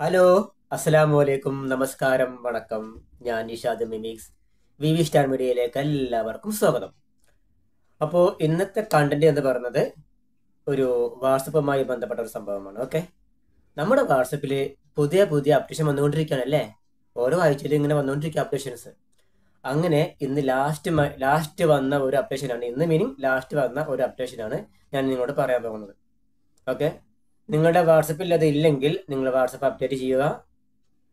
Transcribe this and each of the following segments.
Hello, അസ്സലാമു അലൈക്കും, നമസ്കാരം, വണക്കം. ഞാൻ Nishad mimics V V star മീഡിയയിലേക്ക് എല്ലാവർക്കും സ്വാഗതം. അപ്പോൾ ഇന്നത്തെ കണ്ടന്റ് എന്ന് പറയുന്നത് ഒരു വാട്സപ്പുമായി ബന്ധപ്പെട്ട ഒരു സംഭവമാണ്. ഓക്കെ, നമ്മുടെ വാട്സപ്പിൽ പുതിയ പുതിയ അപ്ഡേഷൻ വന്നുകൊണ്ടിരിക്കുകയാണല്ലേ. ഓരോ ആഴ്ചയിലും ഇങ്ങനെ വന്നുകൊണ്ടിരിക്കുക അപ്ഡേഷൻസ്. അങ്ങനെ ഇന്ന് ലാസ്റ്റ് വന്ന ഒരു അപ്ഡേഷനാണ്, ഇന്ന് മീനിങ് ലാസ്റ്റ് വന്ന ഒരു അപ്ഡേഷനാണ് ഞാൻ നിങ്ങളോട് പറയാൻ പോകുന്നത്. ഓക്കെ, നിങ്ങളുടെ വാട്സപ്പിൽ അത് ഇല്ലെങ്കിൽ നിങ്ങൾ വാട്സപ്പ് അപ്ഡേറ്റ് ചെയ്യുക.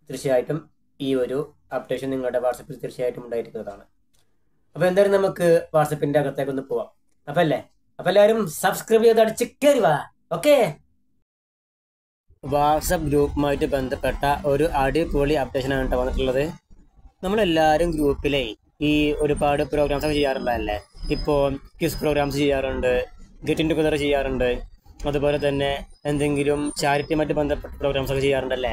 തീർച്ചയായിട്ടും ഈ ഒരു അപ്ഡേഷൻ നിങ്ങളുടെ വാട്സപ്പിൽ തീർച്ചയായിട്ടും ഉണ്ടായിരിക്കുന്നതാണ്. അപ്പോൾ എന്തായാലും നമുക്ക് വാട്സപ്പിന്റെ അകത്തേക്ക് ഒന്ന് പോവാം. അപ്പൊ എല്ലാവരും സബ്സ്ക്രൈബ് ചെയ്ത് അടിച്ച് കയറി വാ. ഓക്കെ, വാട്സപ്പ് ഗ്രൂപ്പുമായിട്ട് ബന്ധപ്പെട്ട ഒരു അടിപൊളി അപ്ഡേഷനാണ് കേട്ടോ വന്നിട്ടുള്ളത്. നമ്മളെല്ലാവരും ഗ്രൂപ്പിലെ ഈ ഒരുപാട് പ്രോഗ്രാംസ് ഒക്കെ ചെയ്യാറുള്ളതല്ലേ. ഇപ്പോൾ ക്വിസ് പ്രോഗ്രാംസ് ചെയ്യാറുണ്ട്, ഗെറ്റ് ടുഗദർ ചെയ്യാറുണ്ട്, അതുപോലെ തന്നെ എന്തെങ്കിലും ചാരിറ്റിയുമായിട്ട് ബന്ധപ്പെട്ട പ്രോഗ്രാംസ് ഒക്കെ ചെയ്യാറുണ്ടല്ലേ.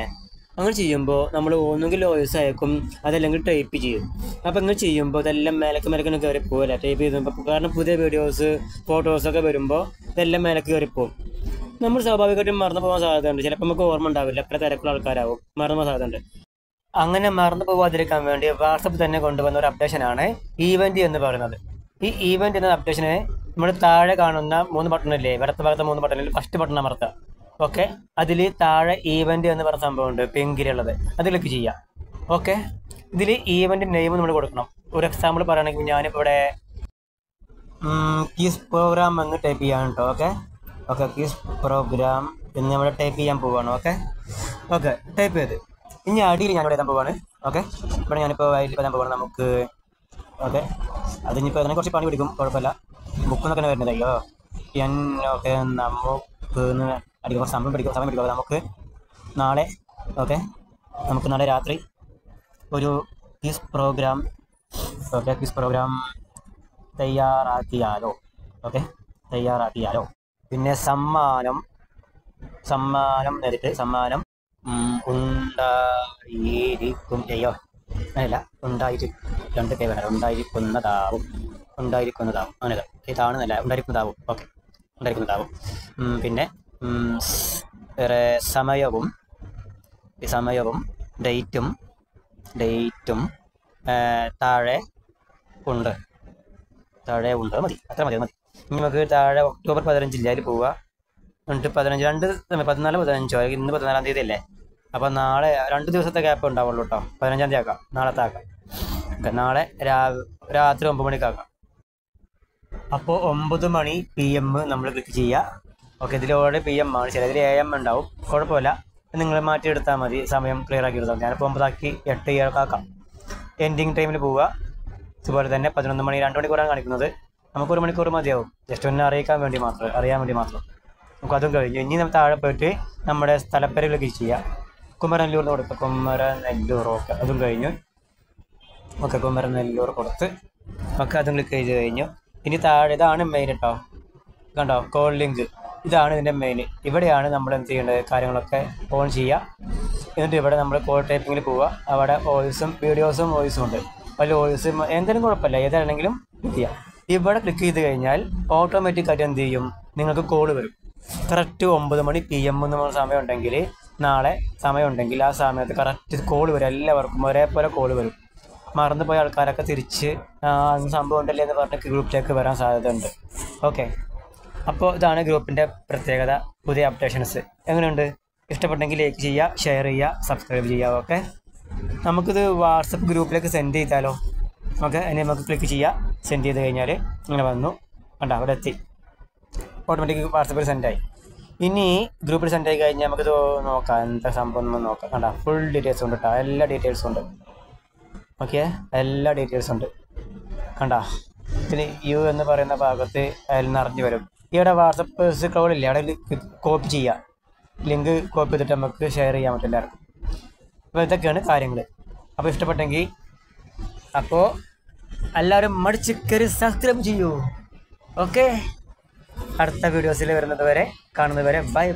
അങ്ങനെ ചെയ്യുമ്പോൾ നമ്മൾ ഒന്നുകിൽ വോയിസ് അയക്കും, അതല്ലെങ്കിൽ ടൈപ്പ് ചെയ്യും. അപ്പോൾ ഇങ്ങനെ ചെയ്യുമ്പോൾ ഇതെല്ലാം മേലക്ക് കയറി പോകല്ലേ ടൈപ്പ് ചെയ്യുമ്പോൾ. കാരണം പുതിയ വീഡിയോസ് ഫോട്ടോസൊക്കെ വരുമ്പോൾ ഇതെല്ലാം മേലക്ക് കയറിപ്പോവും. നമ്മൾ സ്വാഭാവികമായിട്ടും മറന്നു പോകാൻ സാധ്യതയുണ്ട്. ചിലപ്പോൾ നമുക്ക് ഓർമ്മ ഉണ്ടാവില്ല, എത്ര തിരക്കുള്ള ആൾക്കാരാവും, മറന്നു പോകാൻ സാധ്യതയുണ്ട്. അങ്ങനെ മറന്നു പോകാതിരിക്കാൻ വേണ്ടി വാട്സപ്പ് തന്നെ കൊണ്ടുവന്ന ഒരു അപ്ഡേഷനാണ് ഈവന്റ് എന്ന് പറയുന്നത്. ഈ ഈവന്റ് എന്ന അപ്ഡേഷന് നമ്മൾ താഴെ കാണുന്ന 3 ബട്ടണില്ലേ, വലത്ത് ഭാഗത്തെ 3 ബട്ടണിൽ ഫസ്റ്റ് ബട്ടൺ അമർത്തുക. ഓക്കെ, അതിൽ താഴെ ഈവന്റ് എന്ന് പറഞ്ഞ സംഭവമുണ്ട്, പിങ്കിലുള്ളത്. അത് ക്ലിക്ക് ചെയ്യുക. ഓക്കെ, ഇതിൽ ഈവന്റ് നെയിം നമ്മൾ കൊടുക്കണം. ഒരു എക്സാമ്പിൾ പറയുകയാണെങ്കിൽ ഞാനിപ്പോൾ ഇവിടെ ക്വിസ് പ്രോഗ്രാം എന്ന് ടൈപ്പ് ചെയ്യാൻ കേട്ടോ. ഓക്കെ, ക്വിസ് പ്രോഗ്രാം എന്ന് നമ്മൾ ടൈപ്പ് ചെയ്യാൻ പോവുകയാണ്. ഓക്കെ, ടൈപ്പ് ചെയ്ത് ഇനി അടിയിൽ ഞാനിവിടെ എത്താൻ പോവാണ്. ഓക്കെ, ഇവിടെ ഞാനിപ്പോൾ അതിൽ എത്താൻ പോവാണ്. നമുക്ക് ഓക്കെ, അതിനിപ്പോൾ അതിനെ കുറച്ച് പണി പിടിക്കും, കുഴപ്പമില്ല. ബുക്കെന്നൊക്കെ വരുന്നതല്ലോ. ഓക്കെ, നമുക്ക് അടിക്കുമ്പോൾ സമയം പിടിക്കും. നമുക്ക് നാളെ രാത്രി ഒരു ക്വിസ് പ്രോഗ്രാം തയ്യാറാക്കിയാലോ. പിന്നെ സമ്മാനം നേരിട്ട് സമ്മാനം ഉണ്ടായിരിക്കും. അങ്ങനെയല്ല, രണ്ട് കൈ വേണം. ഉണ്ടായിരിക്കുന്നതാവും അങ്ങനെ ഇതാണെന്നല്ല, ഉണ്ടായിരിക്കുന്നതാവും. ഓക്കെ, ഉണ്ടായിരിക്കുന്നതാവും. പിന്നെ വേറെ സമയവും ഡേറ്റും താഴെ ഉണ്ട് മതി. അത്ര മതി. ഇനി നമുക്ക് താഴെ ഒക്ടോബർ 15 ജില്ലയിൽ പോവുക. എന്നിട്ട് 14, 15 ഇന്ന് 14 തീയതി അല്ലേ. അപ്പോൾ നാളെ 2 ദിവസത്തെ ഗ്യാപ്പ് ഉണ്ടാവുള്ളൂ കേട്ടോ. 15-ാം തീയതി ആക്കാം, നാളത്തെ ആക്കാം. നാളെ രാത്രി 9 മണിക്കാക്കാം. അപ്പോൾ 9 മണി PM നമ്മൾ ക്ലിക്ക് ചെയ്യുക. ഓക്കെ, ഇതിലൂടെ PM ആണ്, ചിലതിൽ AM ഉണ്ടാവും, കുഴപ്പമില്ല. നിങ്ങൾ മാറ്റിയെടുത്താൽ മതി, സമയം ക്ലിയർ ആക്കി എടുത്താൽ. ഞാനിപ്പോൾ 9 ആക്കി 8 ആക്കാം. എൻഡിങ് ടൈമിൽ പോവുക. അതുപോലെ തന്നെ 11 മണി 2 മണിക്കൂറാണ് കാണിക്കുന്നത്. നമുക്ക് 1 മണിക്കൂർ മതിയാവും, ജസ്റ്റ് ഒന്ന് അറിയാൻ വേണ്ടി മാത്രം. നമുക്ക് അതും കഴിഞ്ഞു. ഇനി നമ്മൾ താഴെ പോയിട്ട് നമ്മുടെ സ്ഥലപ്പേര് ക്ലിക്ക് ചെയ്യുക. കുമരനെല്ലൂർ കൊടുക്കുക. കുമരനെല്ലൂർ. ഓക്കെ, അതും കഴിഞ്ഞു. ഓക്കെ, കുമരനെല്ലൂർ കൊടുത്ത് ഓക്കെ, അതും ക്ലിക്ക് ചെയ്ത് കഴിഞ്ഞു. ഇനി താഴെ ഇതാണ് മെയിൻ കേട്ടോ, കണ്ടോ, കോൾ ലിങ്ക്. ഇതാണ് ഇതിൻ്റെ മെയിൻ. ഇവിടെയാണ് നമ്മൾ എന്ത് ചെയ്യേണ്ടത്, കാര്യങ്ങളൊക്കെ ഓൺ ചെയ്യുക. എന്നിട്ട് ഇവിടെ നമ്മൾ കോൾ ടൈപ്പിങ്ങിൽ പോവുക. അവിടെ വീഡിയോസും വോയിസും ഉണ്ട്. അതിൽ വോയിസ് എന്തെങ്കിലും കുഴപ്പമില്ല, ഏതാണെങ്കിലും ക്ലിക്ക് ചെയ്യുക. ഇവിടെ ക്ലിക്ക് ചെയ്ത് കഴിഞ്ഞാൽ ഓട്ടോമാറ്റിക്കായിട്ട് എന്ത് ചെയ്യും, നിങ്ങൾക്ക് കോള് വരും. കറക്റ്റ് 9 മണി PM എന്ന് പറഞ്ഞ സമയമുണ്ടെങ്കിൽ, നാളെ സമയമുണ്ടെങ്കിൽ ആ സമയത്ത് കറക്റ്റ് കോള് വരും. എല്ലാവർക്കും ഒരേപോലെ കോള് വരും. മറന്നുപോയ ആൾക്കാരൊക്കെ തിരിച്ച് സംഭവം ഉണ്ടല്ലേ എന്ന് പറഞ്ഞ് ഗ്രൂപ്പിലേക്ക് വരാൻ സാധ്യതയുണ്ട്. ഓക്കെ, അപ്പോൾ ഇതാണ് ഗ്രൂപ്പിൻ്റെ പ്രത്യേകത, പുതിയ അപ്ഡേഷൻസ്. എങ്ങനെയുണ്ട്? ഇഷ്ടപ്പെട്ടെങ്കിൽ ലൈക്ക് ചെയ്യുക, ഷെയർ ചെയ്യുക, സബ്സ്ക്രൈബ് ചെയ്യുക. ഓക്കെ, നമുക്കിത് വാട്സപ്പ് ഗ്രൂപ്പിലേക്ക് സെൻഡ് ചെയ്താലോ. ഓക്കെ, അതിന് നമുക്ക് ക്ലിക്ക് ചെയ്യുക. സെൻഡ് ചെയ്ത് കഴിഞ്ഞാൽ ഇങ്ങനെ വന്നു, കണ്ടോ, അവിടെ എത്തി, ഓട്ടോമാറ്റിക് വാട്സപ്പിൽ സെൻഡായി. ഇനി ഗ്രൂപ്പിൽ സെൻഡ് ആയി കഴിഞ്ഞാൽ നമുക്കിത് നോക്കാം, എന്താ സംഭവം എന്ന് നോക്കാം. കണ്ടോ, ഫുൾ ഡീറ്റെയിൽസ് ഉണ്ട് കേട്ടോ, എല്ലാ ഡീറ്റെയിൽസും ഉണ്ട്. ഓക്കെ, എല്ലാ ഡീറ്റെയിൽസും ഉണ്ട്, കണ്ടോ. ഇതിന് യു എന്ന് പറയുന്ന ഭാഗത്ത് അതിൽ നിറഞ്ഞു വരും. ഇവിടെ വാട്സപ്പ് സ്ക്രോളില്ലേ, അവിടെ കോപ്പി ചെയ്യുക. ലിങ്ക് കോപ്പി ചെയ്തിട്ട് നമുക്ക് ഷെയർ ചെയ്യാൻ പറ്റും എല്ലാവർക്കും. അപ്പോൾ ഇതൊക്കെയാണ് കാര്യങ്ങൾ. അപ്പോൾ ഇഷ്ടപ്പെട്ടെങ്കിൽ അപ്പോൾ എല്ലാവരും മടിച്ച് കയറി സബ്സ്ക്രൈബ് ചെയ്യൂ. ഓക്കെ, അടുത്ത വീഡിയോസിൽ കാണുന്നത് വരെ ബൈ.